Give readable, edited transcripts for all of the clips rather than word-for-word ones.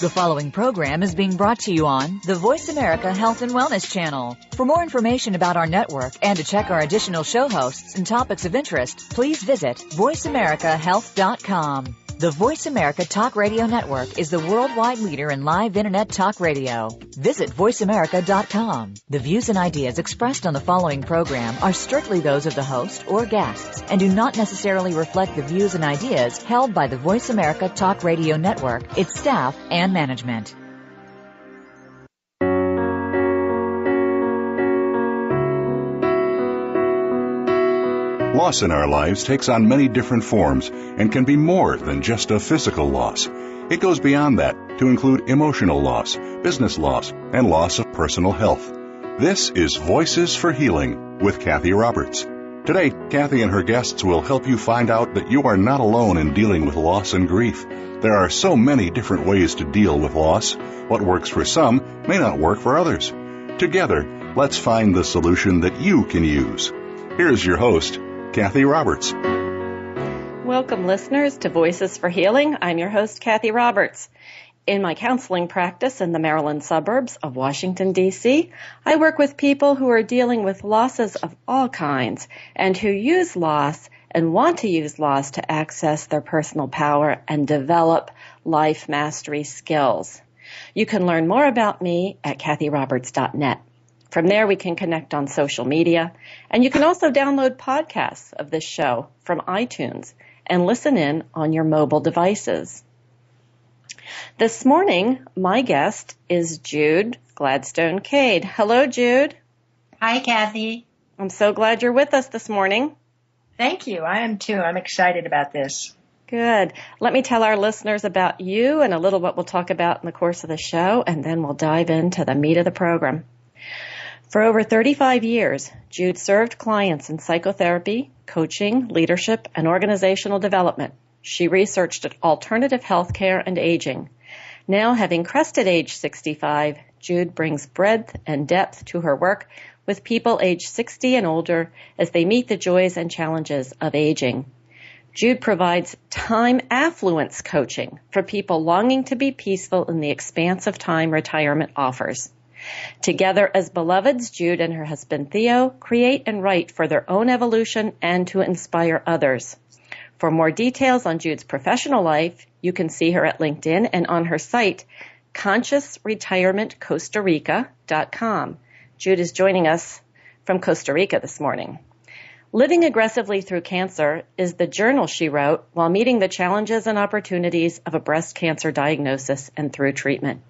The following program is being brought to you on the Voice America Health and Wellness Channel. For more information about our network and to check our additional show hosts and topics of interest, please visit voiceamericahealth.com. The Voice America Talk Radio Network is the worldwide leader in live Internet talk radio. Visit voiceamerica.com. The views and ideas expressed on the following program are strictly those of the host or guests and do not necessarily reflect the views and ideas held by the Voice America Talk Radio Network, its staff, and management. Loss in our lives takes on many different forms and can be more than just a physical loss. It goes beyond that to include emotional loss, business loss, and loss of personal health. This is Voices for Healing with Cathy Roberts. Today, Cathy and her guests will help you find out that you are not alone in dealing with loss and grief. There are so many different ways to deal with loss. What works for some may not work for others. Together, let's find the solution that you can use. Here's your host, Cathy Roberts. Welcome, listeners, to Voices for Healing. I'm your host, Cathy Roberts. In my counseling practice in the Maryland suburbs of Washington, D.C., I work with people who are dealing with losses of all kinds and who use loss and want to use loss to access their personal power and develop life mastery skills. You can learn more about me at cathyroberts.net. From there, we can connect on social media, and you can also download podcasts of this show from iTunes and listen in on your mobile devices. This morning, my guest is Jude Gladstone Cade. Hello, Jude. Hi, Cathy. I'm so glad you're with us this morning. Thank you. I am too. I'm excited about this. Good. Let me tell our listeners about you and a little what we'll talk about in the course of the show, and then we'll dive into the meat of the program. For over 35 years, Jude served clients in psychotherapy, coaching, leadership, and organizational development. She researched alternative health care and aging. Now, having crested age 65, Jude brings breadth and depth to her work with people age 60 and older as they meet the joys and challenges of aging. Jude provides time affluence coaching for people longing to be peaceful in the expanse of time retirement offers. Together as beloveds, Jude and her husband Theo create and write for their own evolution and to inspire others. For more details on Jude's professional life, you can see her at LinkedIn and on her site, consciousretirementcostarica.com. Jude is joining us from Costa Rica this morning. Living Aggressively Through Cancer is the journal she wrote while meeting the challenges and opportunities of a breast cancer diagnosis and through treatment.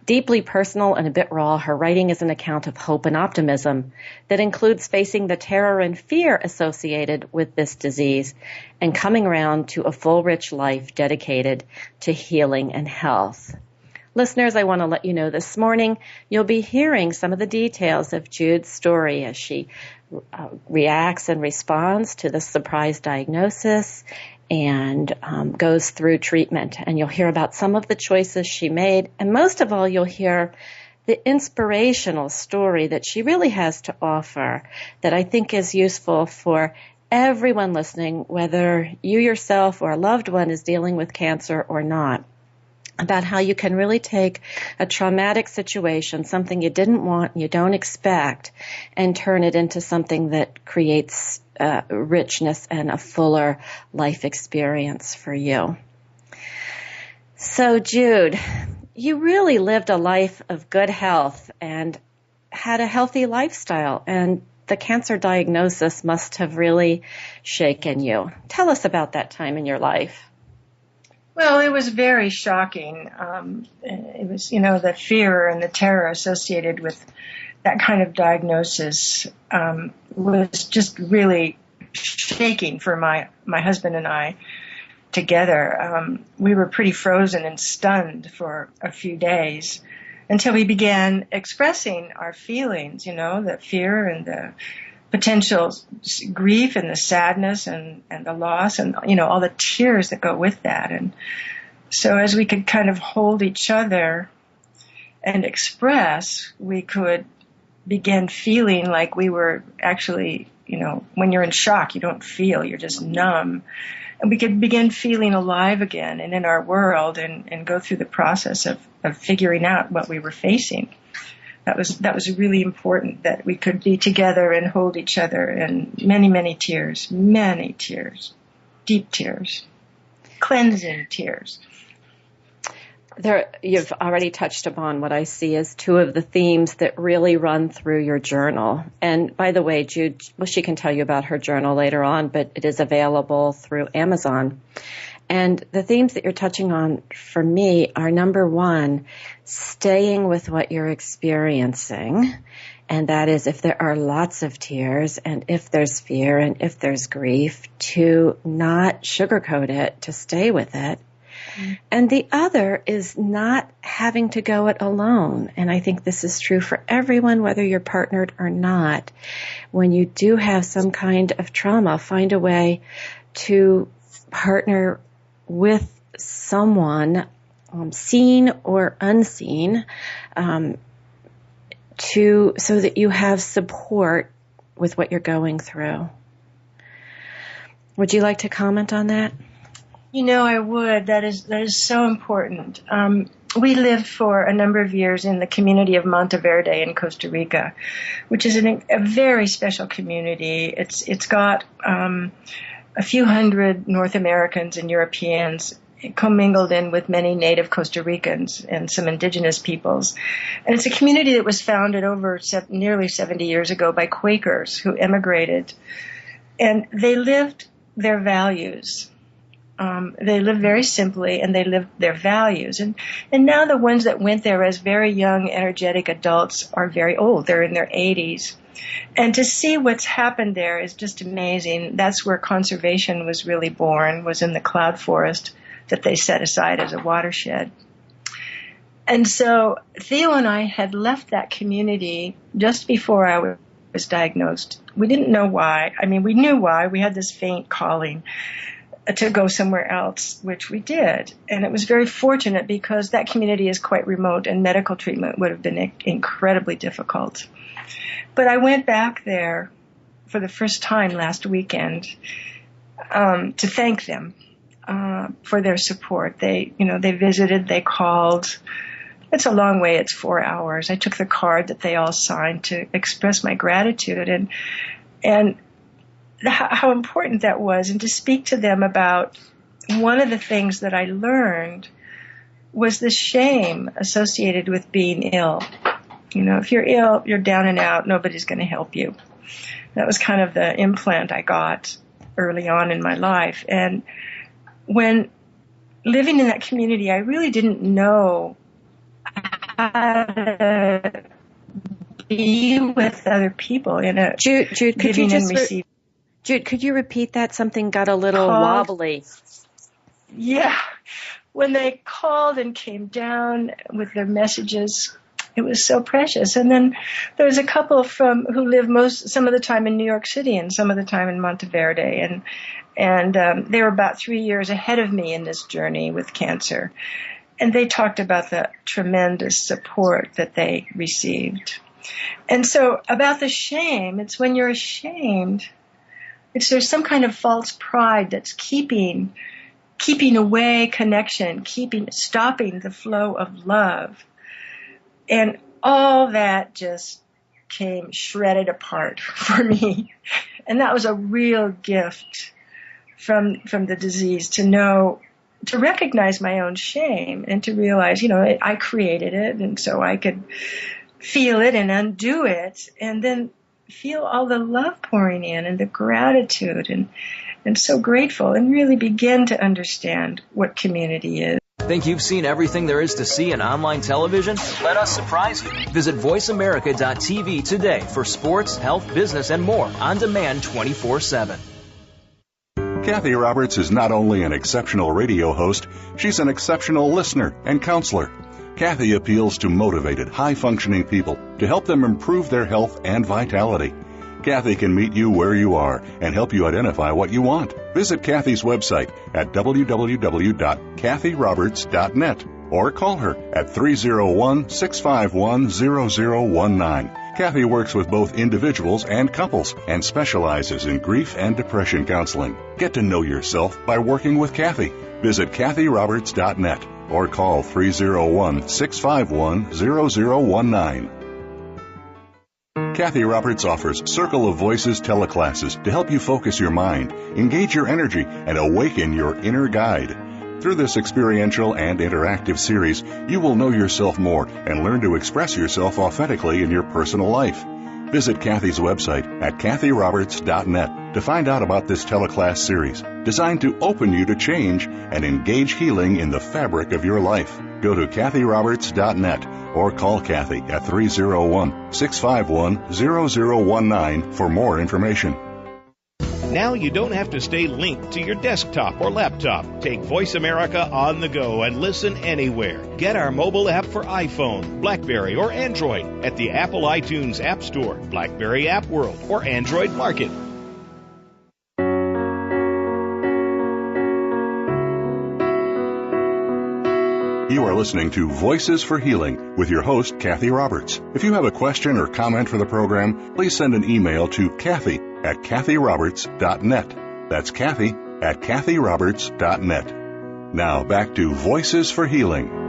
Deeply personal and a bit raw, her writing is an account of hope and optimism that includes facing the terror and fear associated with this disease and coming around to a full, rich life dedicated to healing and health. Listeners, I want to let you know this morning you'll be hearing some of the details of Jude's story as she reacts and responds to the surprise diagnosis and goes through treatment. And you'll hear about some of the choices she made. And most of all, you'll hear the inspirational story that she really has to offer that I think is useful for everyone listening, whether you yourself or a loved one is dealing with cancer or not, about how you can really take a traumatic situation, something you didn't want, you don't expect, and turn it into something that creates richness and a fuller life experience for you. So, Jude, you really lived a life of good health and had a healthy lifestyle, and the cancer diagnosis must have really shaken you. Tell us about that time in your life. Well, it was very shocking. It was, the fear and the terror associated with that kind of diagnosis was just really shaking for my husband and I together. We were pretty frozen and stunned for a few days until we began expressing our feelings, the fear and the potential grief and the sadness and the loss and, all the tears that go with that. And so as we could kind of hold each other and express, we could begin feeling like we were actually, when you're in shock, you don't feel, you're just numb. we could begin feeling alive again and in our world and go through the process of figuring out what we were facing. That was really important, that we could be together and hold each other, and many tears, deep tears, cleansing tears. You've already touched upon what I see as two of the themes that really run through your journal. And by the way, Jude, she can tell you about her journal later on, but it is available through Amazon. And the themes that you're touching on for me are, number one, staying with what you're experiencing. And that is, if there are lots of tears and if there's fear and if there's grief, to not sugarcoat it, to stay with it. And the other is not having to go it alone. And I think this is true for everyone, whether you're partnered or not. When you do have some kind of trauma, find a way to partner with someone, seen or unseen, so that you have support with what you're going through. Would you like to comment on that? I would. That is so important. We lived for a number of years in the community of Monteverde in Costa Rica, which is a very special community. It's got a few hundred North Americans and Europeans commingled in with many native Costa Ricans and some indigenous peoples. And it's a community that was founded over nearly 70 years ago by Quakers who emigrated. And they lived their values. They lived very simply, and they lived their values. And now the ones that went there as very young, energetic adults are very old. They're in their 80s. And to see what's happened there is just amazing. That's where conservation was really born, was in the cloud forest that they set aside as a watershed. And so Theo and I had left that community just before I was diagnosed. We didn't know why. I mean, we knew why. We had this faint calling to go somewhere else, which we did. And it was very fortunate because that community is quite remote and medical treatment would have been incredibly difficult. But I went back there for the first time last weekend to thank them for their support. They visited, they called. It's a long way. It's 4 hours. I took the card that they all signed to express my gratitude and how important that was, and to speak to them about one of the things that I learned was the shame associated with being ill. If you're ill, you're down and out, nobody's going to help you. That was kind of the implant I got early on in my life. And when living in that community, I really didn't know how to be with other people in a Jude, giving and receiving. Jude, could you repeat that? Something got a little wobbly. Yeah. When they called and came down with their messages, it was so precious. And then there was a couple who live some of the time in New York City and some of the time in Monteverde. And they were about 3 years ahead of me in this journey with cancer. And they talked about the tremendous support that they received. And so about the shame, it's when you're ashamed, there's some kind of false pride that's keeping away connection, stopping the flow of love. And all that just came shredded apart for me. And that was a real gift from the disease, to recognize my own shame and to realize, I created it, and so I could feel it and undo it, and then feel all the love pouring in and the gratitude and so grateful, and really begin to understand what community is. Think you've seen everything there is to see in online television? Let us surprise you. Visit voiceamerica.tv today for sports, health, business, and more on demand 24/7. Cathy Roberts is not only an exceptional radio host, she's an exceptional listener and counselor. Cathy appeals to motivated, high-functioning people to help them improve their health and vitality. Cathy can meet you where you are and help you identify what you want. Visit Cathy's website at www.cathyroberts.net or call her at 301-651-0019. Cathy works with both individuals and couples and specializes in grief and depression counseling. Get to know yourself by working with Cathy. Visit CathyRoberts.net or call 301-651-0019. Cathy Roberts offers Circle of Voices teleclasses to help you focus your mind, engage your energy, and awaken your inner guide. Through this experiential and interactive series, you will know yourself more and learn to express yourself authentically in your personal life. Visit Cathy's website at CathyRoberts.net to find out about this teleclass series, designed to open you to change and engage healing in the fabric of your life. Go to CathyRoberts.net or call Cathy at 301-651-0019 for more information. Now you don't have to stay linked to your desktop or laptop. Take Voice America on the go and listen anywhere. Get our mobile app for iPhone, BlackBerry, or Android at the Apple iTunes App Store, BlackBerry App World, or Android Market. You are listening to Voices for Healing with your host, Cathy Roberts. If you have a question or comment for the program, please send an email to Cathy at CathyRoberts.net. That's Cathy at CathyRoberts.net. Now back to Voices for Healing.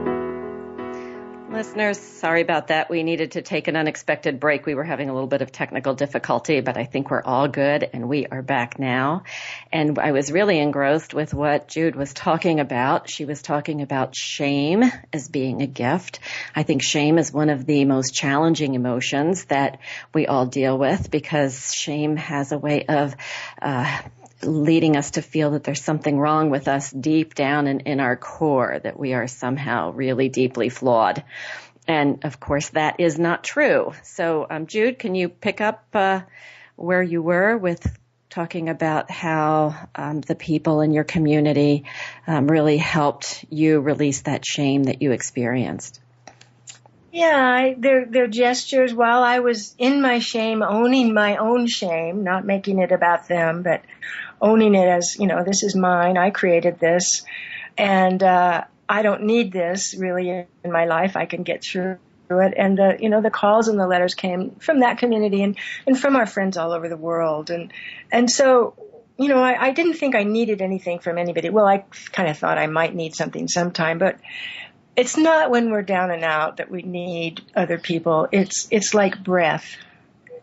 Listeners, sorry about that. We needed to take an unexpected break. We were having a little bit of technical difficulty, but I think we're all good, and we are back now. And I was really engrossed with what Jude was talking about. She was talking about shame as being a gift. I think shame is one of the most challenging emotions that we all deal with, because shame has a way of leading us to feel that there's something wrong with us deep down in our core, that we are somehow really deeply flawed. And of course, that is not true. So, Jude, can you pick up where you were with talking about how the people in your community really helped you release that shame that you experienced? Yeah, their gestures while I was in my shame, owning my own shame, not making it about them, but owning it as, this is mine, I created this, and I don't need this really in my life, I can get through it. And the calls and the letters came from that community and from our friends all over the world. And so, I didn't think I needed anything from anybody. Well, I kind of thought I might need something sometime, but it's not when we're down and out that we need other people. It's like breath.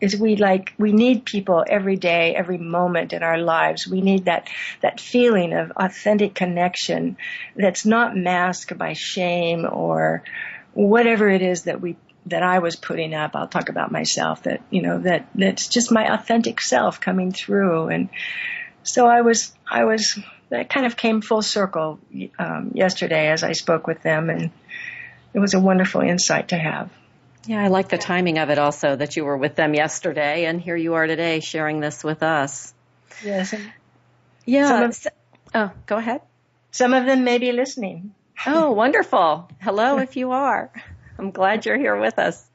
We need people every day, every moment in our lives. We need that feeling of authentic connection that's not masked by shame or whatever it is that I was putting up. I'll talk about myself, that's just my authentic self coming through. And so that kind of came full circle yesterday as I spoke with them, and it was a wonderful insight to have. Yeah, I like the timing of it also, that you were with them yesterday, and here you are today sharing this with us. Yes. Yeah. Go ahead. Some of them may be listening. Oh, wonderful. Hello, if you are. I'm glad you're here with us.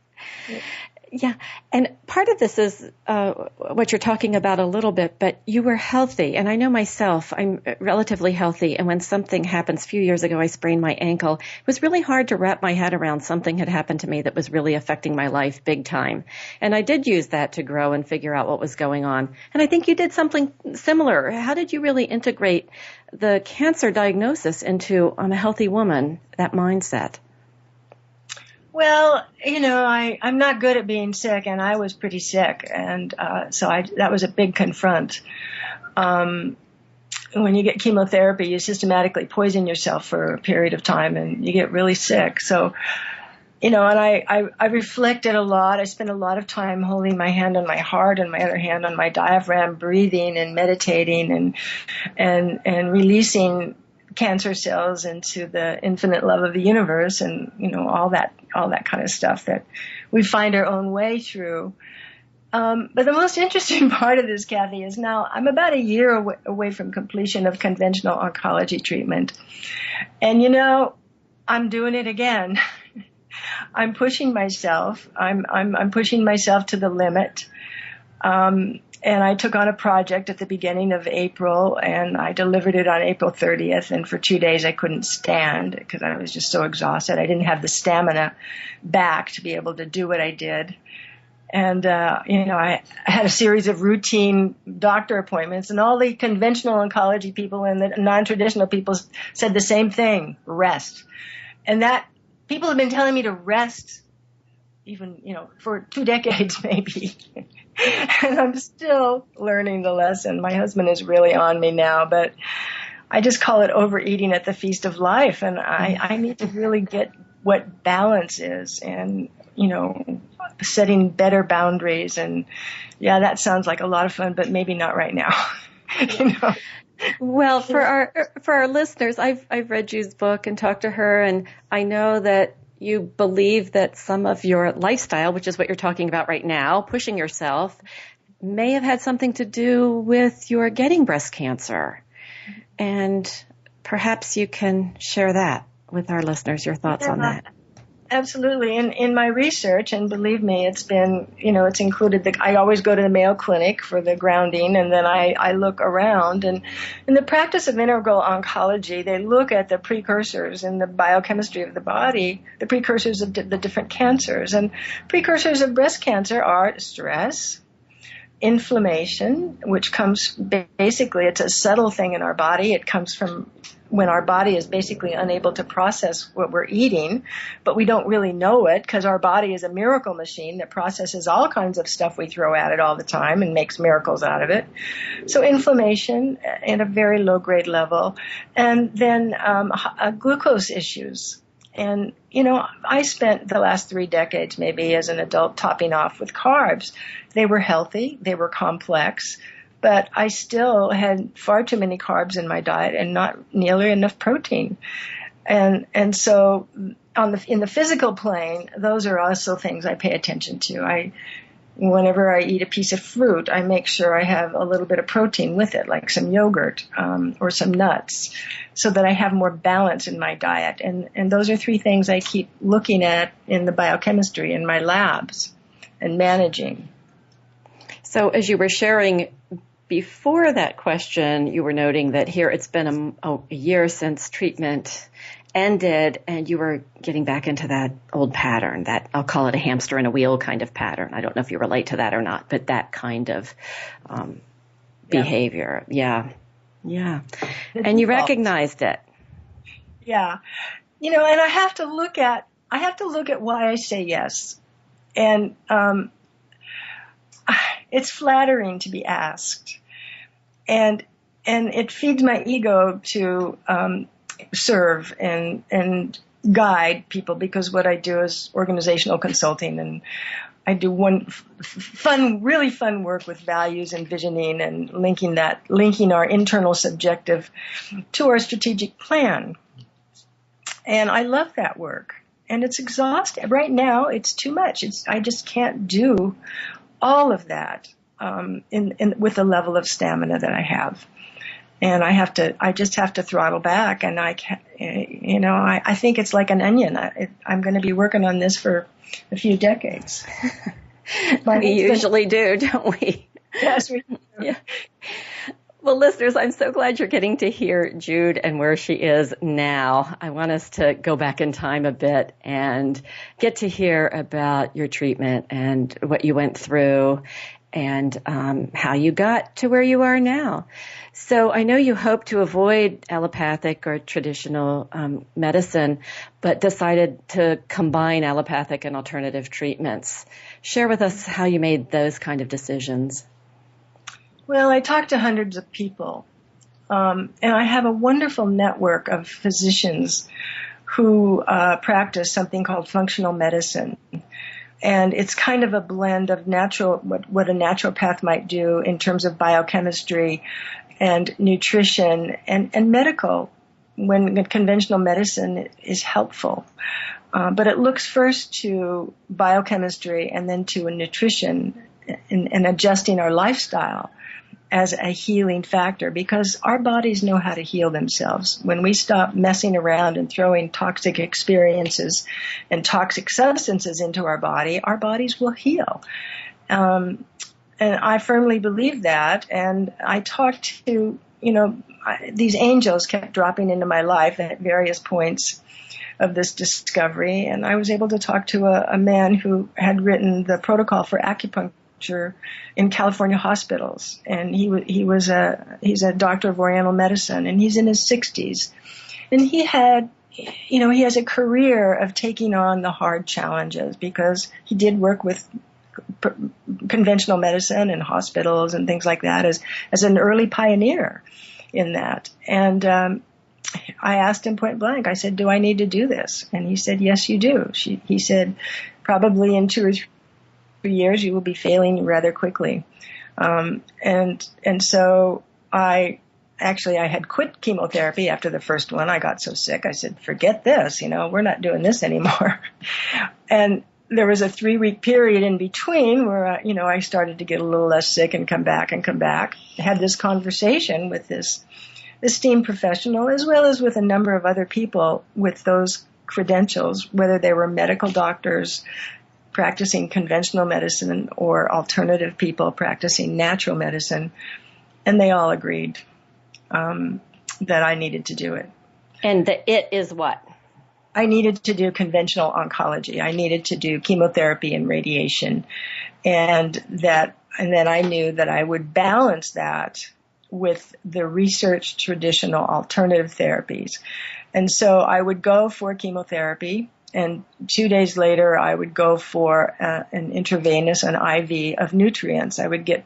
Yeah, and part of this is what you're talking about a little bit, but you were healthy, and I know myself, I'm relatively healthy, and when something happens, a few years ago I sprained my ankle. It was really hard to wrap my head around something had happened to me that was really affecting my life big time. And I did use that to grow and figure out what was going on. And I think you did something similar. How did you really integrate the cancer diagnosis into I'm a healthy woman, that mindset? Well, I'm not good at being sick, and I was pretty sick, and so that was a big confront. When you get chemotherapy, you systematically poison yourself for a period of time, and you get really sick. So, and I reflected a lot. I spent a lot of time holding my hand on my heart and my other hand on my diaphragm, breathing and meditating and releasing cancer cells into the infinite love of the universe, and all that kind of stuff that we find our own way through. But the most interesting part of this, Cathy, is now I'm about a year away from completion of conventional oncology treatment, and I'm doing it again. I'm pushing myself. I'm pushing myself to the limit. And I took on a project at the beginning of April, and I delivered it on April 30th. And for 2 days, I couldn't stand because I was just so exhausted. I didn't have the stamina back to be able to do what I did. And, I had a series of routine doctor appointments, and all the conventional oncology people and the non-traditional people said the same thing: rest. And that people have been telling me to rest even, for 2 decades maybe. And I'm still learning the lesson. My husband is really on me now, but I just call it overeating at the feast of life. And I need to really get what balance is, and, setting better boundaries. And yeah, that sounds like a lot of fun, but maybe not right now. Well, for our listeners, I've read Jude's book and talked to her, and I know that you believe that some of your lifestyle, which is what you're talking about right now, pushing yourself, may have had something to do with your getting breast cancer. And perhaps you can share that with our listeners, your thoughts on that. Absolutely. In my research, and believe me, it's been, it's included I always go to the Mayo Clinic for the grounding, and then I look around. And in the practice of integral oncology, they look at the precursors in the biochemistry of the body, the precursors of the different cancers. And precursors of breast cancer are stress, inflammation, which comes basically, it's a subtle thing in our body. It comes from when our body is basically unable to process what we're eating, but we don't really know it because our body is a miracle machine that processes all kinds of stuff we throw at it all the time and makes miracles out of it. So inflammation at a very low grade level, and then glucose issues. And, I spent the last 3 decades maybe as an adult topping off with carbs. They were healthy, they were complex, but I still had far too many carbs in my diet and not nearly enough protein. And so in the physical plane, those are also things I pay attention to. Whenever I eat a piece of fruit, I make sure I have a little bit of protein with it, like some yogurt or some nuts, so that I have more balance in my diet. And those are 3 things I keep looking at in the biochemistry in my labs and managing. So as you were sharing before that question, you were noting that here it's been a year since treatment ended, and you were getting back into that old pattern, that I'll call it a hamster in a wheel kind of pattern. I don't know if you relate to that or not, but that kind of behavior. Yeah. And you recognized it. Yeah. And I have to look at why I say yes. And it's flattering to be asked. And it feeds my ego to serve and guide people, because what I do is organizational consulting, and I do really fun work with values and visioning and linking our internal subjective to our strategic plan. And I love that work. And it's exhausting. Right now, it's too much. I just can't do all of that with the level of stamina that I have. And I just have to throttle back. And I think it's like an onion. I'm going to be working on this for a few decades. We usually do, don't we? Yes, we do. Yeah. Well, listeners, I'm so glad you're getting to hear Jude and where she is now. I want us to go back in time a bit and get to hear about your treatment and what you went through and how you got to where you are now. So I know you hope to avoid allopathic or traditional medicine, but decided to combine allopathic and alternative treatments. Share with us how you made those kind of decisions. Well, I talked to hundreds of people, and I have a wonderful network of physicians who practice something called functional medicine. And it's kind of a blend of what a naturopath might do in terms of biochemistry and nutrition and medical, when conventional medicine is helpful. But it looks first to biochemistry and then to nutrition and adjusting our lifestyle as a healing factor, because our bodies know how to heal themselves. When we stop messing around and throwing toxic experiences and toxic substances into our bodies will heal. And I firmly believe that. And I talked to, these angels kept dropping into my life at various points of this discovery. And I was able to talk to a man who had written the protocol for acupuncture in California hospitals. And he's a doctor of Oriental medicine, and he's in his 60s. And he has a career of taking on the hard challenges because he did work with conventional medicine and hospitals and things like that as an early pioneer in that. And I asked him point blank, I said, do I need to do this? And he said, yes, you do. He said, probably in 2 or 3 years, you will be failing rather quickly. And so I had quit chemotherapy after the first one. I got so sick. I said, forget this, we're not doing this anymore. And there was a 3-week period in between where, I started to get a little less sick and come back. I had this conversation with this esteemed professional, as well as with a number of other people with those credentials, whether they were medical doctors practicing conventional medicine or alternative people practicing natural medicine. And they all agreed that I needed to do it. And it is what? I needed to do conventional oncology. I needed to do chemotherapy and radiation. And then I knew that I would balance that with the research traditional alternative therapies. And so I would go for chemotherapy, and 2 days later I would go for an intravenous, an IV of nutrients. I would get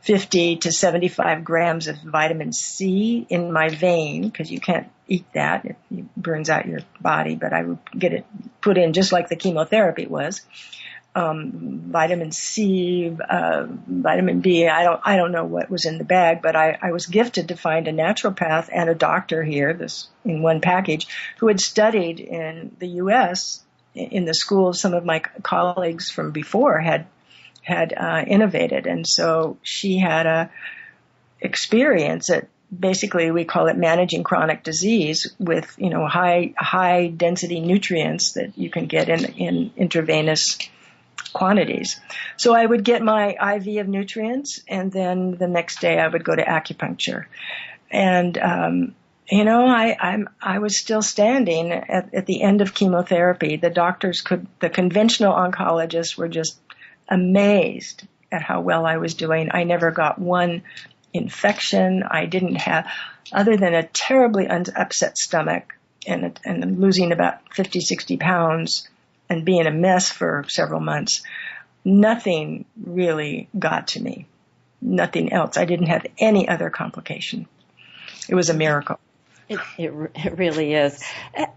50 to 75 grams of vitamin C in my vein, because you can't eat that. It burns out your body, but I would get it put in just like the chemotherapy was. Vitamin C, vitamin B, I don't know what was in the bag, but I was gifted to find a naturopath and a doctor here, this in one package, who had studied in the U.S. in the school some of my colleagues from before had innovated. And so she had a experience at, basically we call it managing chronic disease with, high density nutrients that you can get in intravenous quantities. So I would get my IV of nutrients, and then the next day I would go to acupuncture. And, I was still standing at the end of chemotherapy. The conventional oncologists were just amazed at how well I was doing. I never got one infection. I didn't have, other than a terribly upset stomach and losing about 50, 60 pounds and being a mess for several months, nothing really got to me. Nothing else. I didn't have any other complication. It was a miracle. It really is.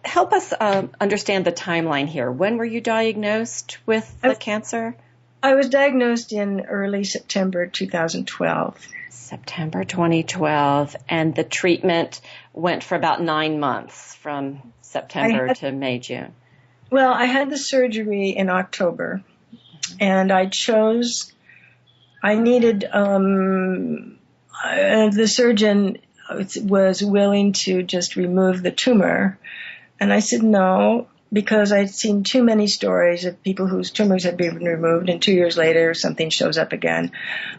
Help us understand the timeline here. When were you diagnosed with the cancer? I was diagnosed in early September 2012. September 2012. And the treatment went for about 9 months from September to May, June. Well, I had the surgery in October, and I needed, the surgeon was willing to just remove the tumor. And I said no, because I'd seen too many stories of people whose tumors had been removed and 2 years later something shows up again.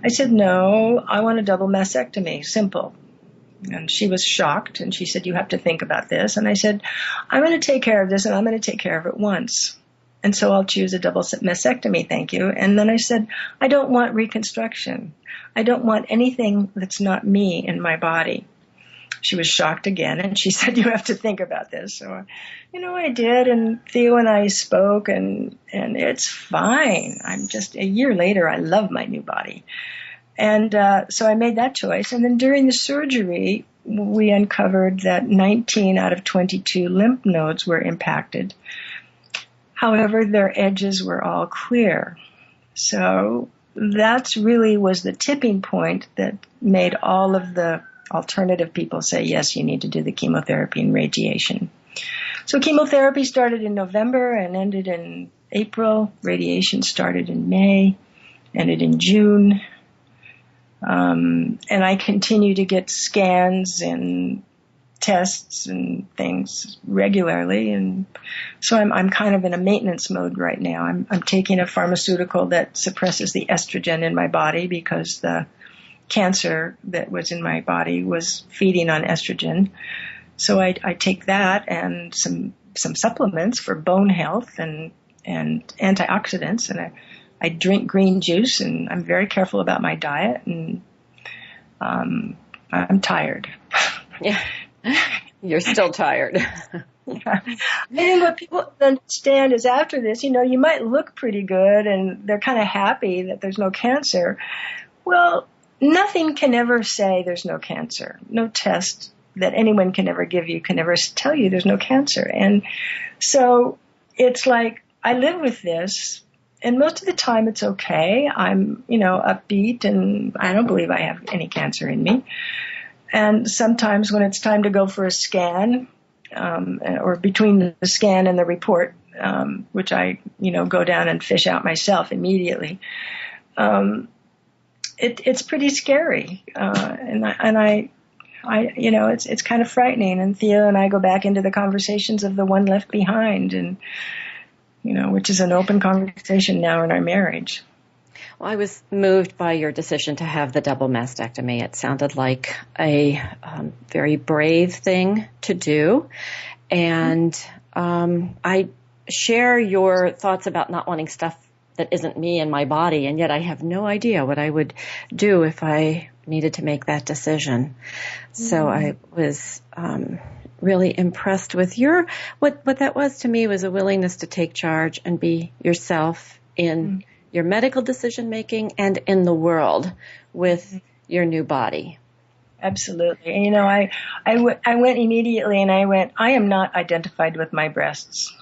I said, no, I want a double mastectomy, simple. And she was shocked, and she said, you have to think about this. And I said, I'm going to take care of this, and I'm going to take care of it once. And so I'll choose a double mastectomy, thank you. And then I said, I don't want reconstruction. I don't want anything that's not me in my body. She was shocked again, and she said, you have to think about this. So, I did, and Theo and I spoke, and it's fine. I'm just, a year later, I love my new body. And so I made that choice. And then during the surgery, we uncovered that 19 out of 22 lymph nodes were impacted. However, their edges were all clear. So that's really was the tipping point that made all of the alternative people say, yes, you need to do the chemotherapy and radiation. So chemotherapy started in November and ended in April. Radiation started in May, ended in June. And I continue to get scans and tests and things regularly. And so I'm kind of in a maintenance mode right now. I'm taking a pharmaceutical that suppresses the estrogen in my body because the cancer that was in my body was feeding on estrogen. So I take that and some some supplements for bone health and antioxidants, and I drink green juice, and I'm very careful about my diet, and I'm tired. Yeah, you're still tired. I think what people don't understand is after this, you might look pretty good and they're kind of happy that there's no cancer. Well, nothing can ever say there's no cancer. No test that anyone can ever give you can ever tell you there's no cancer. And so it's like I live with this, and most of the time it's okay. I'm, upbeat, and I don't believe I have any cancer in me. And sometimes when it's time to go for a scan, or between the scan and the report, which I, go down and fish out myself immediately, it's pretty scary. It's kind of frightening. And Theo and I go back into the conversations of the one left behind, and, which is an open conversation now in our marriage. Well, I was moved by your decision to have the double mastectomy. It sounded like a very brave thing to do. And I share your thoughts about not wanting stuff that isn't me in my body, and yet I have no idea what I would do if I needed to make that decision. So I was really impressed with what that was to me was a willingness to take charge and be yourself in your medical decision making and in the world with your new body. Absolutely. And, I went immediately and I am not identified with my breasts.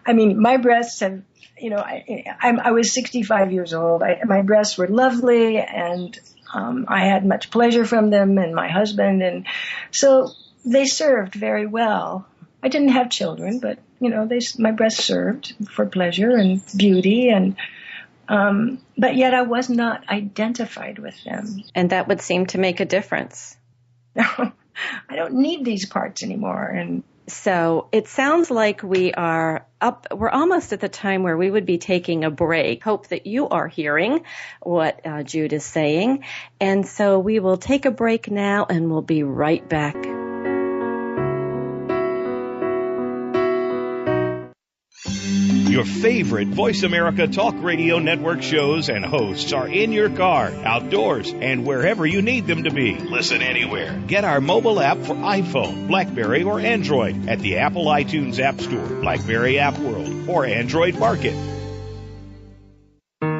I mean, my breasts have, I was 65 years old. My breasts were lovely, and I had much pleasure from them and my husband. And so they served very well. I didn't have children, but, my breasts served for pleasure and beauty, and but yet I was not identified with them. And that would seem to make a difference. I don't need these parts anymore. And so it sounds like we're almost at the time where we would be taking a break. Hope that you are hearing what Jude is saying. And so we will take a break now, and we'll be right back. Your favorite Voice America Talk Radio Network shows and hosts are in your car, outdoors, and wherever you need them to be. Listen anywhere. Get our mobile app for iPhone, BlackBerry, or Android at the Apple iTunes App Store, BlackBerry App World, or Android Market.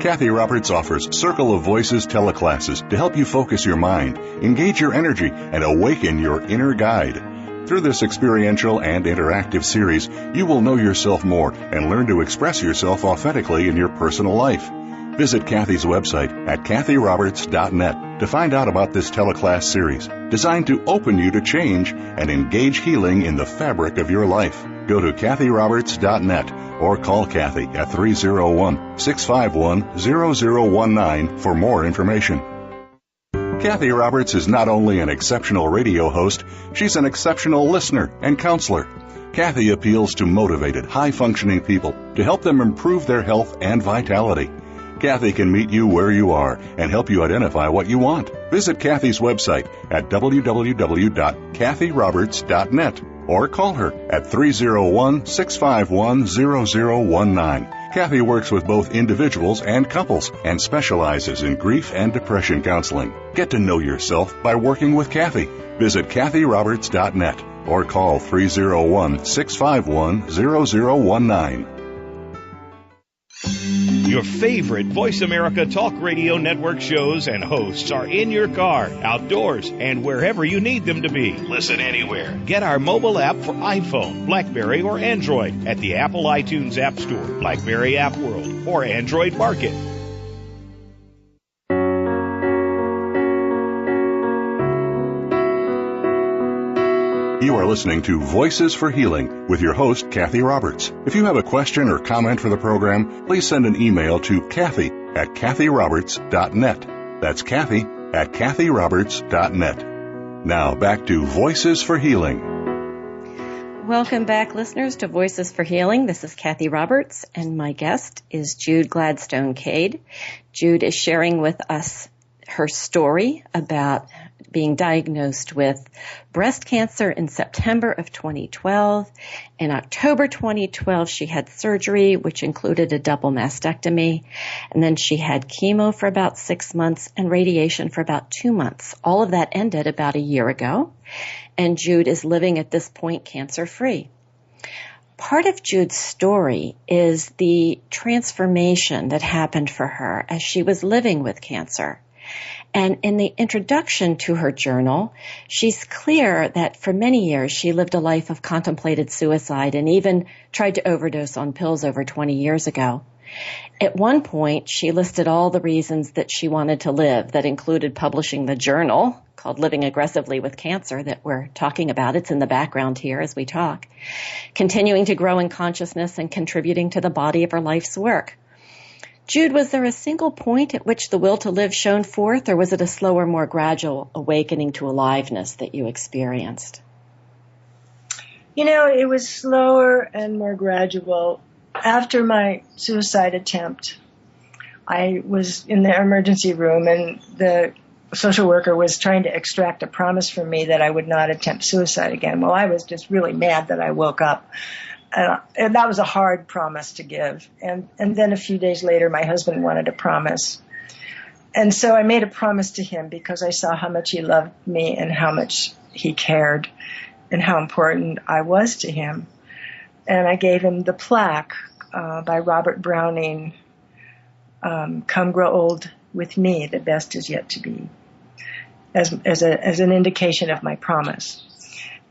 Cathy Roberts offers Circle of Voices teleclasses to help you focus your mind, engage your energy, and awaken your inner guide. Through this experiential and interactive series, you will know yourself more and learn to express yourself authentically in your personal life. Visit Cathy's website at cathyroberts.net to find out about this teleclass series, designed to open you to change and engage healing in the fabric of your life. Go to cathyroberts.net or call Cathy at 301-651-0019 for more information. Cathy Roberts is not only an exceptional radio host, she's an exceptional listener and counselor. Cathy appeals to motivated, high-functioning people to help them improve their health and vitality. Cathy can meet you where you are and help you identify what you want. Visit Cathy's website at www.cathyroberts.net or call her at 301-651-0019. Cathy works with both individuals and couples and specializes in grief and depression counseling. Get to know yourself by working with Cathy. Visit cathyroberts.net or call 301-651-0019. Your favorite Voice America Talk Radio Network shows and hosts are in your car, outdoors, and wherever you need them to be. Listen anywhere. Get our mobile app for iPhone, BlackBerry, or Android at the Apple iTunes App Store, BlackBerry App World, or Android Market. You are listening to Voices for Healing with your host, Cathy Roberts. If you have a question or comment for the program, please send an email to Cathy at cathyroberts.net. That's Cathy at cathyroberts.net. Now back to Voices for Healing. Welcome back, listeners, to Voices for Healing. This is Cathy Roberts, and my guest is Jude Gladstone Cade. Jude is sharing with us her story about being diagnosed with breast cancer in September of 2012. In October 2012, she had surgery, which included a double mastectomy. And then she had chemo for about 6 months and radiation for about 2 months. All of that ended about a year ago. And Jude is living at this point cancer-free. Part of Jude's story is the transformation that happened for her as she was living with cancer. And in the introduction to her journal, she's clear that for many years she lived a life of contemplated suicide and even tried to overdose on pills over 20 years ago. At one point, she listed all the reasons that she wanted to live. That included publishing the journal called Living Aggressively with Cancer that we're talking about. It's in the background here as we talk. Continuing to grow in consciousness and contributing to the body of her life's work. Jude, was there a single point at which the will to live shone forth, or was it a slower, more gradual awakening to aliveness that you experienced? It was slower and more gradual. After my suicide attempt, I was in the emergency room, and the social worker was trying to extract a promise from me that I would not attempt suicide again. Well, I was just really mad that I woke up. And that was a hard promise to give. And then a few days later, my husband wanted a promise. And so I made a promise to him because I saw how much he loved me and how much he cared and how important I was to him. And I gave him the plaque by Robert Browning, Come Grow Old with Me, the best is yet to be, as an indication of my promise.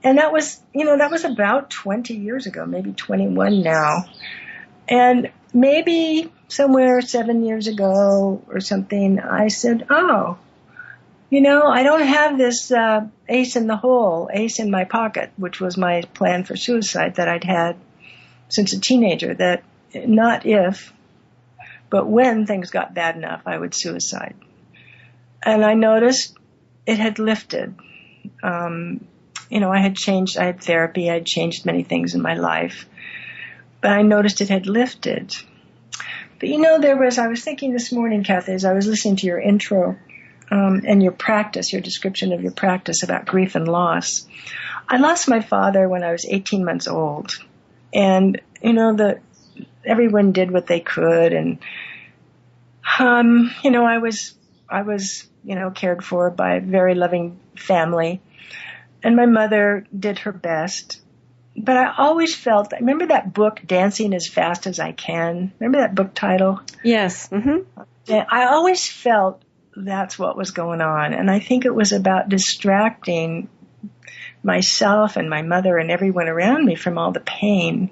And that was about 20 years ago, maybe 21 now. And maybe somewhere 7 years ago or something, I said, I don't have this ace in the hole, ace in my pocket, which was my plan for suicide that I'd had since a teenager, that not if, but when things got bad enough, I would suicide. And I noticed it had lifted. I had changed, I had therapy, I had changed many things in my life, but I noticed it had lifted. But I was thinking this morning, Cathy, as I was listening to your intro and your practice, your description of your practice about grief and loss. I lost my father when I was 18 months old. And, everyone did what they could. And, I was cared for by a very loving family. And my mother did her best. But I always felt, remember that book, Dancing as Fast as I Can? Remember that book title? Yes. Mm-hmm. Yeah, I always felt that's what was going on. And I think it was about distracting myself and my mother and everyone around me from all the pain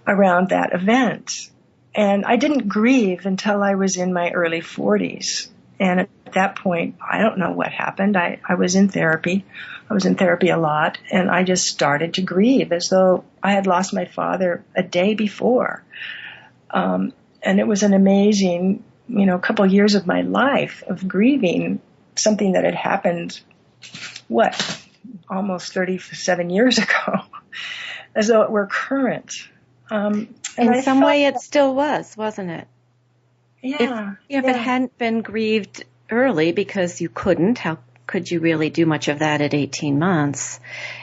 around that event. And I didn't grieve until I was in my early 40s. And at that point, I don't know what happened. I was in therapy. I was in therapy a lot, and I just started to grieve as though I had lost my father a day before. And it was an amazing, couple of years of my life of grieving something that had happened, almost 37 years ago, as though it were current. In some way it still was, wasn't it? Yeah. If it hadn't been grieved early because you couldn't, how could you really do much of that at 18 months?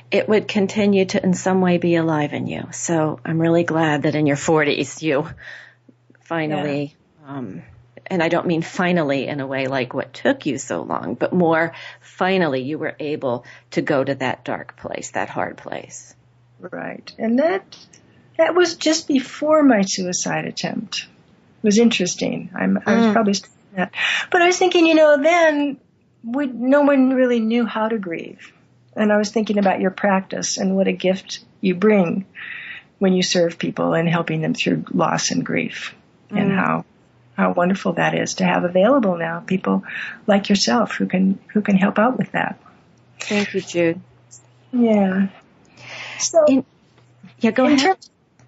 It would continue to in some way be alive in you. So I'm really glad that in your 40s you finally, and I don't mean finally in a way like what took you so long, but more finally you were able to go to that dark place, that hard place. Right. And that was just before my suicide attempt. It was interesting. I was probably still in that. But I was thinking, then no one really knew how to grieve. And I was thinking about your practice and what a gift you bring when you serve people and helping them through loss and grief, and how wonderful that is to have available now, people like yourself who can help out with that. Thank you, Jude. Yeah. So go ahead.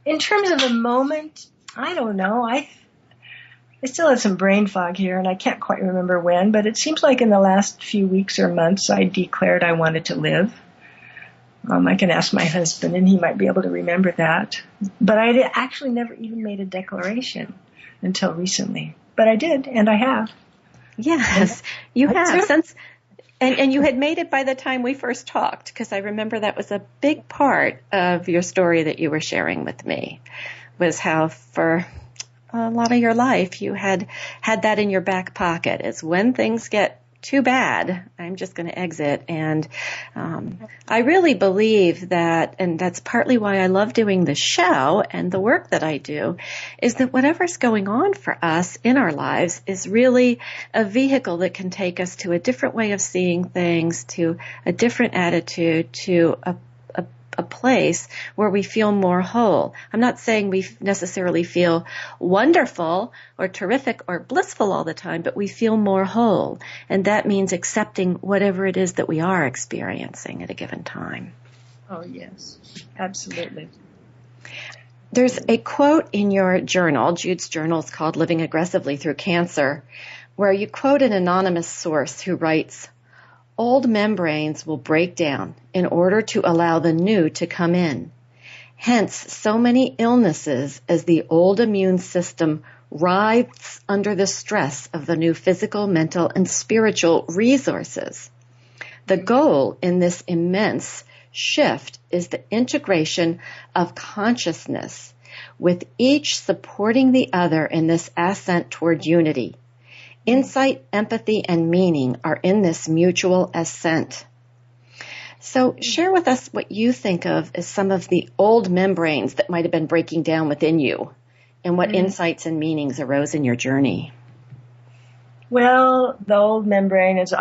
In terms of a moment, I don't know. I still have some brain fog here, and I can't quite remember when, but it seems like in the last few weeks or months I declared I wanted to live. I can ask my husband, and he might be able to remember that. But I actually never even made a declaration until recently. But I did, and I have. Yes, you have. And you had made it by the time we first talked, because I remember that was a big part of your story that you were sharing with me, was how for a lot of your life you had that in your back pocket. It's when things get too bad, I'm just going to exit. And I really believe that, and that's partly why I love doing the show and the work that I do, is that whatever's going on for us in our lives is really a vehicle that can take us to a different way of seeing things, to a different attitude, to a place where we feel more whole. I'm not saying we necessarily feel wonderful or terrific or blissful all the time, but we feel more whole. And that means accepting whatever it is that we are experiencing at a given time. Oh, yes, absolutely. There's a quote in your journal, Jude's journal is called Living Aggressively Through Cancer, where you quote an anonymous source who writes, "Old membranes will break down in order to allow the new to come in. Hence, so many illnesses as the old immune system writhes under the stress of the new physical, mental, and spiritual resources. The goal in this immense shift is the integration of consciousness, with each supporting the other in this ascent toward unity. Insight, empathy, and meaning are in this mutual ascent." So share with us what you think of as some of the old membranes that might have been breaking down within you, and what insights and meanings arose in your journey. Well, the old membrane is,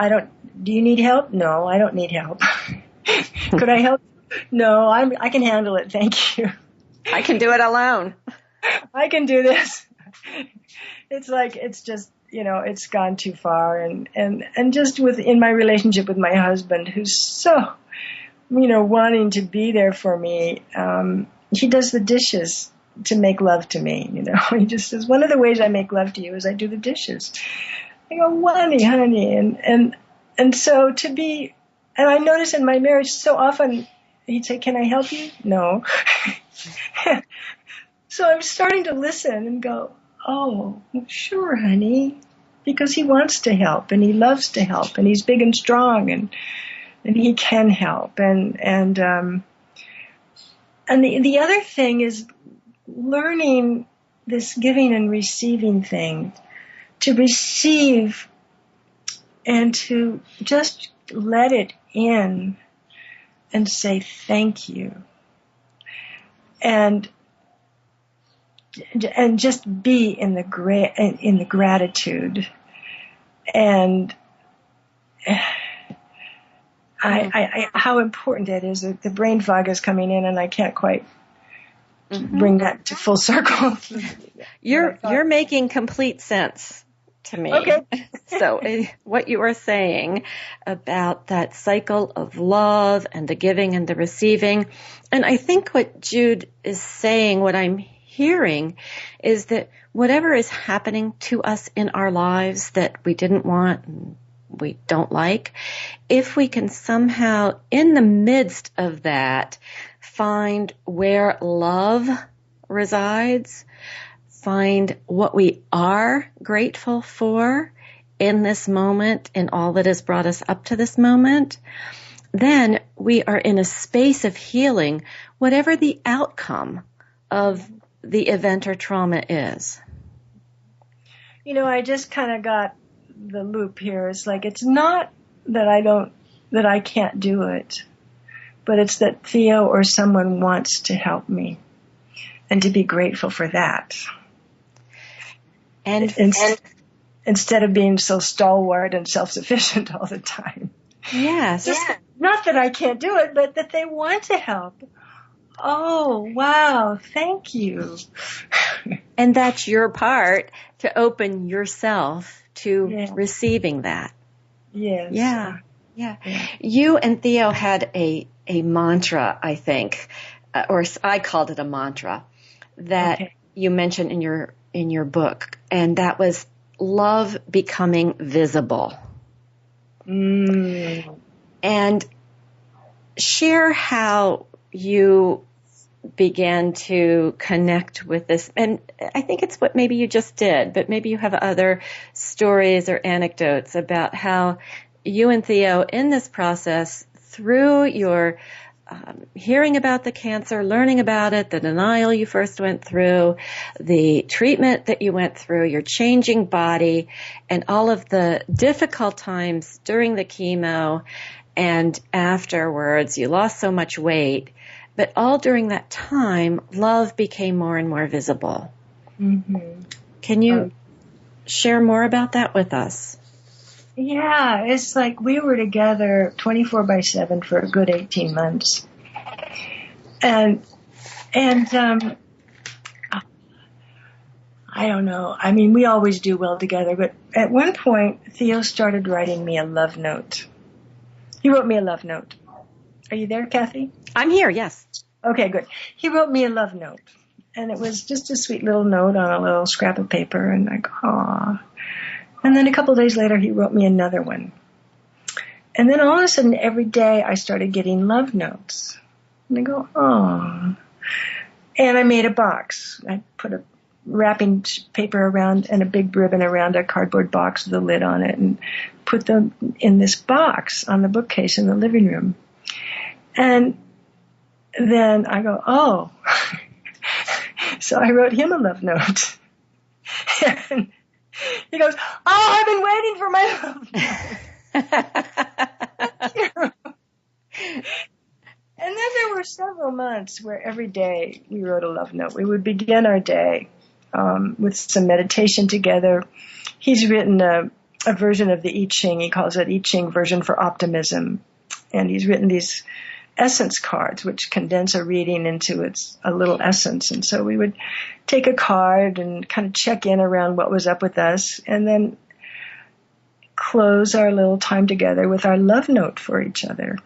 do you need help? No, I don't need help. Could I help? No, I can handle it. Thank you. I can do it alone. I can do this. It's like, it's just, it's gone too far. And just in my relationship with my husband, who's so, wanting to be there for me, he does the dishes to make love to me. He just says, one of the ways I make love to you is I do the dishes. I go, honey. And so and I notice in my marriage so often he'd say, can I help you? No. So I'm starting to listen and go, oh, sure, honey, because he wants to help and he loves to help and he's big and strong and he can help. And the other thing is learning this giving and receiving thing, to receive and to just let it in and say thank you. And just be in the gratitude. And how important that is. The brain fog is coming in, and I can't quite bring that to full circle. You're making complete sense to me. Okay. So what you are saying about that cycle of love and the giving and the receiving, and I think what Jude is saying, what I'm hearing, is that whatever is happening to us in our lives that we didn't want and we don't like, if we can somehow, in the midst of that, find where love resides, find what we are grateful for in this moment, in all that has brought us up to this moment, then we are in a space of healing, whatever the outcome of the event or trauma is. I just kind of got the loop here. It's like, it's not that I can't do it, but it's that Theo or someone wants to help me, and to be grateful for that. And instead of being so stalwart and self-sufficient all the time. Yes. Not that I can't do it, but that they want to help. Oh, wow. Thank you. And that's your part, to open yourself to receiving that. Yes. Yeah. You and Theo had a mantra, I think, or I called it a mantra, that you mentioned in your book, and that was love becoming visible. And share how you began to connect with this. And I think it's what maybe you just did, but maybe you have other stories or anecdotes about how you and Theo in this process through your hearing about the cancer, learning about it, the denial you first went through, the treatment that you went through, your changing body, and all of the difficult times during the chemo and afterwards. You lost so much weight, but all during that time, love became more and more visible. Mm-hmm. Can you share more about that with us? Yeah, it's like we were together 24/7 for a good 18 months. And I don't know. I mean, we always do well together, but at one point, Theo started writing me a love note. He wrote me a love note. Are you there, Cathy? I'm here, yes. Okay, good. He wrote me a love note. And it was just a sweet little note on a little scrap of paper, and I go, aw. And then a couple of days later, he wrote me another one. And then all of a sudden, every day, I started getting love notes. And I go, oh. And I made a box. I put a wrapping paper around and a big ribbon around a cardboard box with a lid on it and put them in this box on the bookcase in the living room. And then I go, oh. So I wrote him a love note. And he goes, oh, I've been waiting for my love note. And then there were several months where every day we wrote a love note. We would begin our day with some meditation together. He's written a version of the I Ching. He calls it I Ching version for optimism. And he's written these essence cards, which condense a reading into a little essence. And so we would take a card and kind of check in around what was up with us, and then close our little time together with our love note for each other.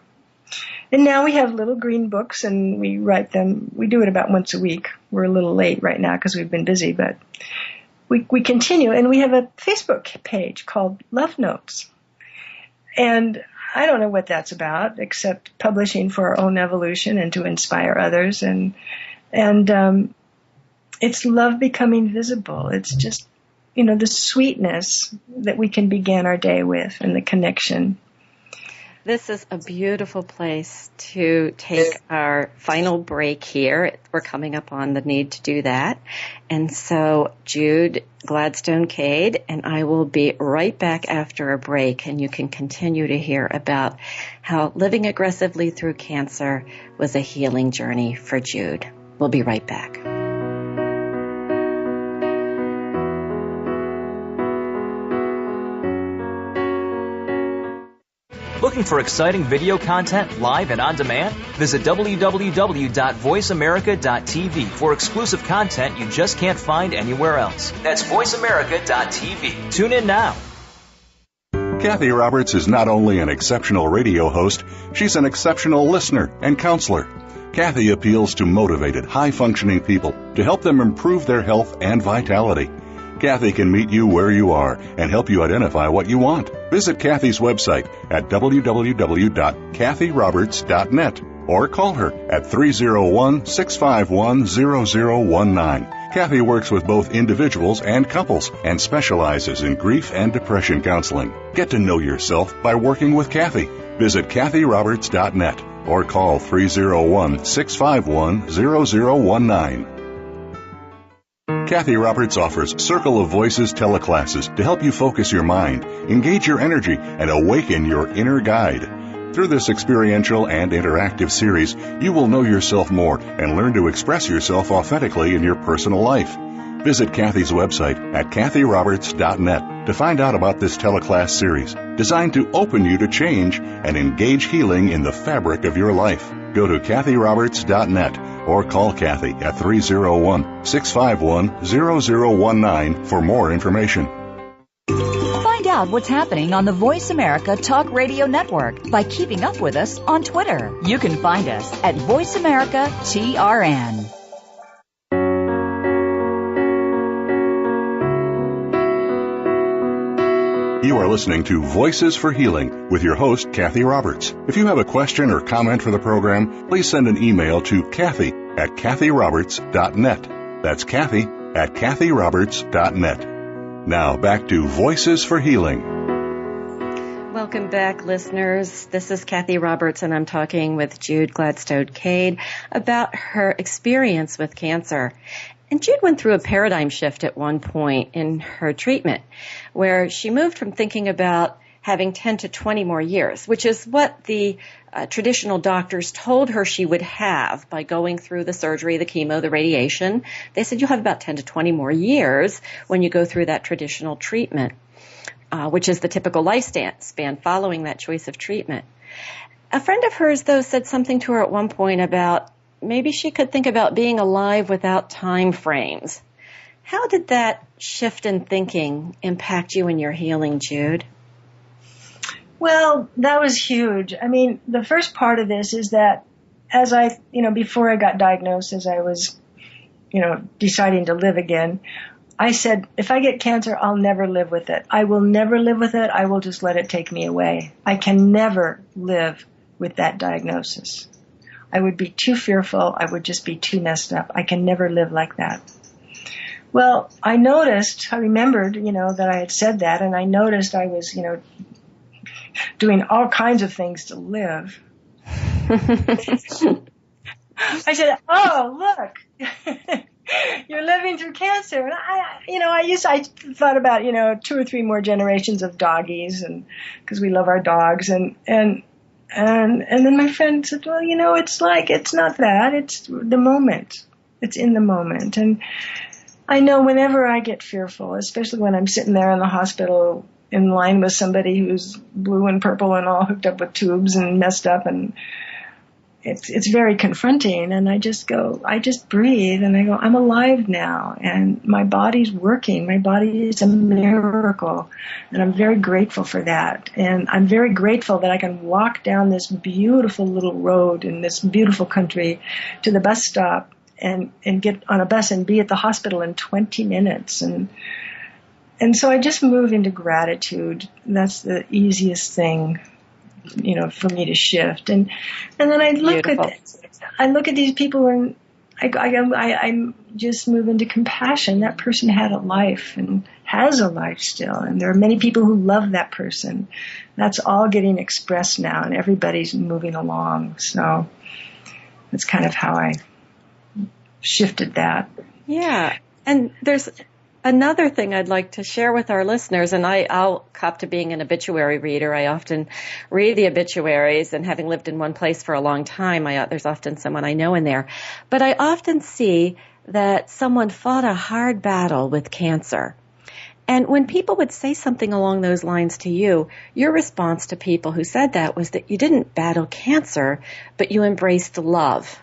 And now we have little green books, and we write them. We do it about once a week. We're a little late right now because we've been busy, but we continue. And we have a Facebook page called Love Notes. And I don't know what that's about, except publishing for our own evolution and to inspire others. And it's love becoming visible. It's just, the sweetness that we can begin our day with and the connection. This is a beautiful place to take our final break here. We're coming up on the need to do that. And so Jude Gladstone Cade and I will be right back after a break, and you can continue to hear about how living aggressively through cancer was a healing journey for Jude. We'll be right back. Looking for exciting video content live and on demand? Visit www.voiceamerica.tv for exclusive content you just can't find anywhere else. That's voiceamerica.tv. Tune in now. Cathy Roberts is not only an exceptional radio host, she's an exceptional listener and counselor. Cathy appeals to motivated, high-functioning people to help them improve their health and vitality. Cathy can meet you where you are and help you identify what you want. Visit Cathy's website at www.cathyroberts.net or call her at 301-651-0019. Cathy works with both individuals and couples and specializes in grief and depression counseling. Get to know yourself by working with Cathy. Visit cathyroberts.net or call 301-651-0019. Cathy Roberts offers Circle of Voices teleclasses to help you focus your mind, engage your energy, and awaken your inner guide. Through this experiential and interactive series, you will know yourself more and learn to express yourself authentically in your personal life. Visit Cathy's website at cathyroberts.net to find out about this teleclass series, designed to open you to change and engage healing in the fabric of your life. Go to cathyroberts.net or call Cathy at 301-651-0019 for more information. Find out what's happening on the Voice America Talk Radio Network by keeping up with us on Twitter. You can find us at Voice America TRN. You are listening to Voices for Healing with your host, Cathy Roberts. If you have a question or comment for the program, please send an email to Cathy at cathyroberts.net. That's Cathy at cathyroberts.net. Now back to Voices for Healing. Welcome back, listeners. This is Cathy Roberts, and I'm talking with Jude Gladstone-Cade about her experience with cancer. And Jude went through a paradigm shift at one point in her treatment, where she moved from thinking about having 10 to 20 more years, which is what the traditional doctors told her she would have by going through the surgery, the chemo, the radiation. They said you'll have about 10 to 20 more years when you go through that traditional treatment, which is the typical lifespan following that choice of treatment. A friend of hers, though, said something to her at one point about maybe she could think about being alive without time frames. How did that shift in thinking impact you in your healing, Jude? Well, that was huge. I mean, the first part of this is that as before I got diagnosed, as I was, deciding to live again, I said, if I get cancer, I'll never live with it. I will never live with it. I will just let it take me away. I can never live with that diagnosis. I would be too fearful. I would just be too messed up. I can never live like that. Well, I remembered, that I had said that, and I noticed I was, doing all kinds of things to live. I said, oh, look, you're living through cancer. And I thought about, 2 or 3 more generations of doggies, and because we love our dogs. And then my friend said, well, it's not that. It's the moment. It's in the moment. And I know whenever I get fearful, especially when I'm sitting there in the hospital in line with somebody who's blue and purple and all hooked up with tubes and messed up, and it's very confronting. And I just breathe and I go, I'm alive now, and my body's working. My body is a miracle, and I'm very grateful for that. And I'm very grateful that I can walk down this beautiful little road in this beautiful country to the bus stop and get on a bus and be at the hospital in 20 minutes. And so I just move into gratitude. That's the easiest thing, for me to shift. And then I look at these people, and I just move into compassion. That person had a life and has a life still, and there are many people who love that person. That's all getting expressed now, and everybody's moving along. So that's kind of how I shifted that. Yeah, and there's another thing I'd like to share with our listeners, and I'll cop to being an obituary reader. I often read the obituaries, and having lived in one place for a long time, there's often someone I know in there. But I often see that someone fought a hard battle with cancer. And when people would say something along those lines to you, your response to people who said that was that you didn't battle cancer, but you embraced love.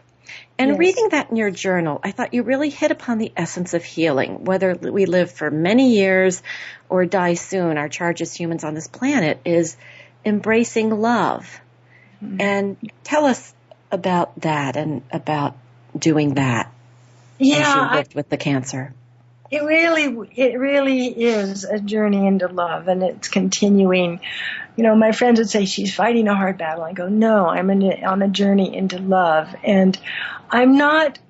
And yes. Reading that in your journal, I thought you really hit upon the essence of healing. Whether we live for many years or die soon, our charge as humans on this planet is embracing love. Mm-hmm. And tell us about that and about doing that as you lived with the cancer. It really is a journey into love, and it's continuing. My friends would say she's fighting a hard battle. I go, no, I'm on a journey into love. And I'm not,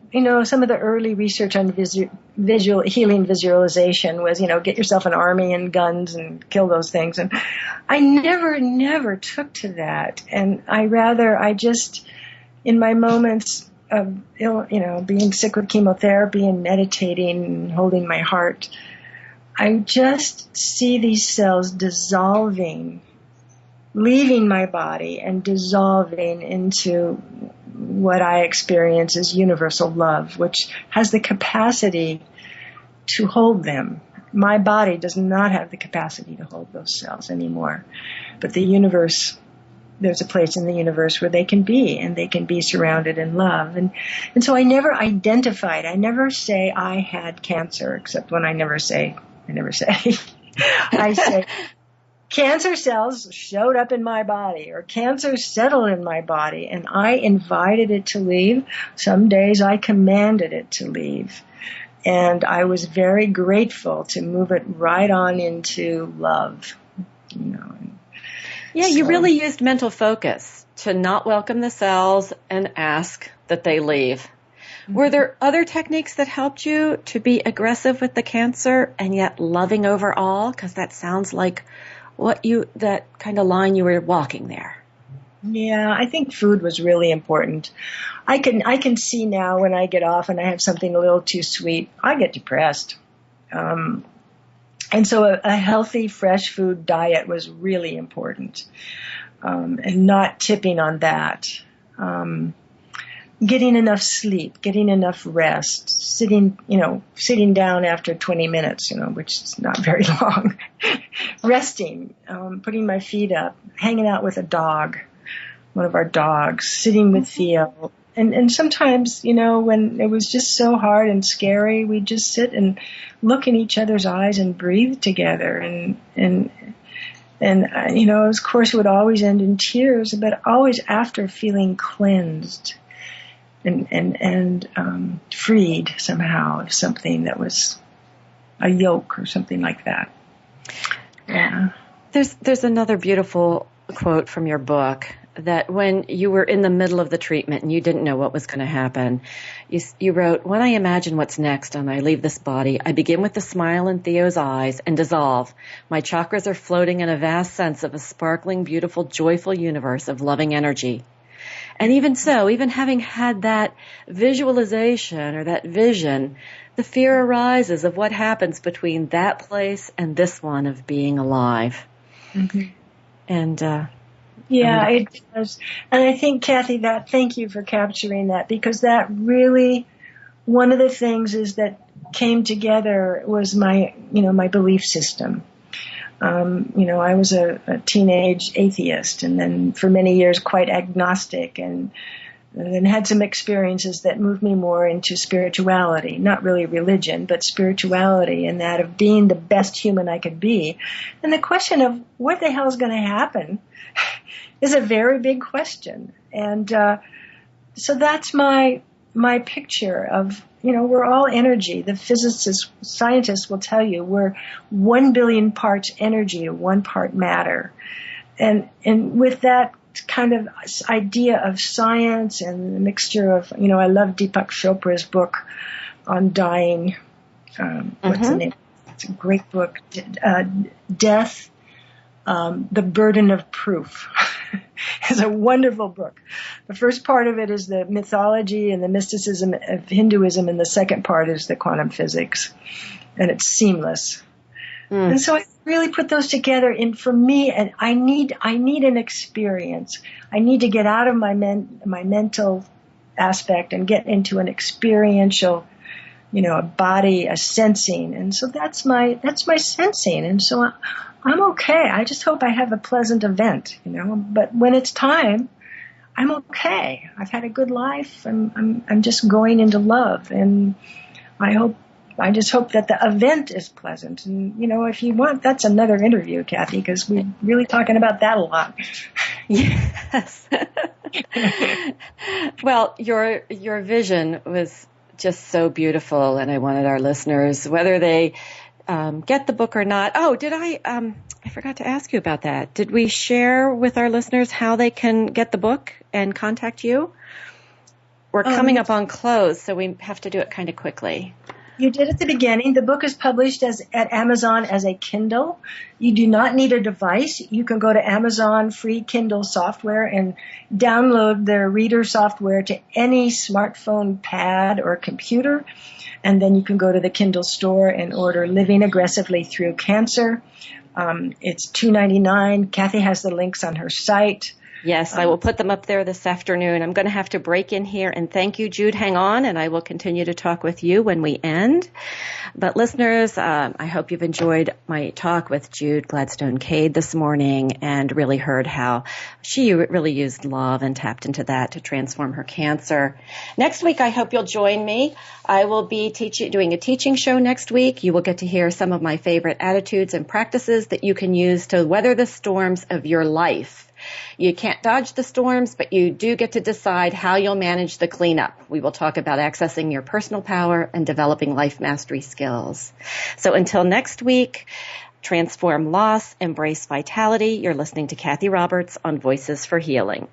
some of the early research on visual healing visualization was, get yourself an army and guns and kill those things. And I never took to that. And I just, in my moments of being sick with chemotherapy and meditating and holding my heart, I just see these cells dissolving, leaving my body and dissolving into what I experience as universal love, which has the capacity to hold them. My body does not have the capacity to hold those cells anymore. But the universe, there's a place in the universe where they can be, and they can be surrounded in love. And so I never identified. I never say I had cancer, except when I never say. I say, cancer cells showed up in my body, or cancer settled in my body, and I invited it to leave. Some days I commanded it to leave. And I was very grateful to move it right on into love. Yeah, you really used mental focus to not welcome the cells and ask that they leave. Mm-hmm. Were there other techniques that helped you to be aggressive with the cancer and yet loving overall? Because that sounds like that kind of line you were walking there? Yeah, I think food was really important. I can see now when I get off and I have something a little too sweet, I get depressed. And so a healthy, fresh food diet was really important, and not tipping on that. Getting enough sleep, getting enough rest, sitting down after 20 minutes, which is not very long, resting, putting my feet up, hanging out with a dog, one of our dogs, sitting with Theo. And sometimes, when it was just so hard and scary, we'd just sit and look in each other's eyes and breathe together. And of course, it would always end in tears, but always after feeling cleansed and freed somehow of something that was a yoke or something like that. Yeah. There's another beautiful quote from your book, that when you were in the middle of the treatment and you didn't know what was going to happen, you wrote, "When I imagine what's next and I leave this body, I begin with the smile in Theo's eyes and dissolve. My chakras are floating in a vast sense of a sparkling, beautiful, joyful universe of loving energy." And even so, even having had that visualization or that vision, the fear arises of what happens between that place and this one of being alive. Mm-hmm. And yeah, it does. And I think, Cathy, thank you for capturing that, because that really, one of the things is that came together was my belief system. I was a teenage atheist, and then for many years quite agnostic, and then had some experiences that moved me more into spirituality, not really religion, but spirituality, and that of being the best human I could be. And the question of what the hell is going to happen is a very big question. And so that's my picture of, we're all energy. The scientists will tell you we're 1 billion parts energy, 1 part matter. And with that kind of idea of science and the mixture of, I love Deepak Chopra's book on dying. What's the name? It's a great book. Death, The Burden of Proof. It's a wonderful book. The first part of it is the mythology and the mysticism of Hinduism, and the second part is the quantum physics, and it's seamless. And so I really put those together. And for me, and I need an experience. I need to get out of my mental aspect and get into an experiential, a body, a sensing. And so that's my sensing. And so I'm okay. I just hope I have a pleasant event, but when it's time, I'm okay. I've had a good life. I'm just going into love. And I just hope that the event is pleasant. And, if you want, that's another interview, Cathy, because we're really talking about that a lot. Yes. Well, your vision was just so beautiful, and I wanted our listeners, whether they get the book or not. Oh, did I forgot to ask you about that. Did we share with our listeners how they can get the book and contact you? We're coming up on close, so we have to do it kind of quickly. You did at the beginning. The book is published at Amazon as a Kindle. You do not need a device. You can go to Amazon free Kindle software and download their reader software to any smartphone, pad, or computer. And then you can go to the Kindle store and order Living Aggressively Through Cancer. It's $2.99. Cathy has the links on her site. Yes, I will put them up there this afternoon. I'm going to have to break in here and thank you, Jude. Hang on, and I will continue to talk with you when we end. But listeners, I hope you've enjoyed my talk with Jude Gladstone-Cade this morning and really heard how she really used love and tapped into that to transform her cancer. Next week, I hope you'll join me. I will be doing a teaching show next week. You will get to hear some of my favorite attitudes and practices that you can use to weather the storms of your life. You can't dodge the storms, but you do get to decide how you'll manage the cleanup. We will talk about accessing your personal power and developing life mastery skills. So until next week, transform loss, embrace vitality. You're listening to Cathy Roberts on Voices for Healing.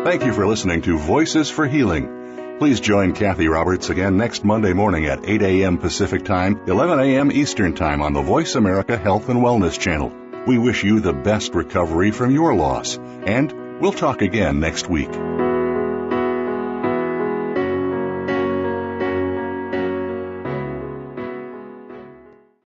Thank you for listening to Voices for Healing. Please join Cathy Roberts again next Monday morning at 8 a.m. Pacific Time, 11 a.m. Eastern Time on the Voice America Health and Wellness Channel. We wish you the best recovery from your loss, and we'll talk again next week.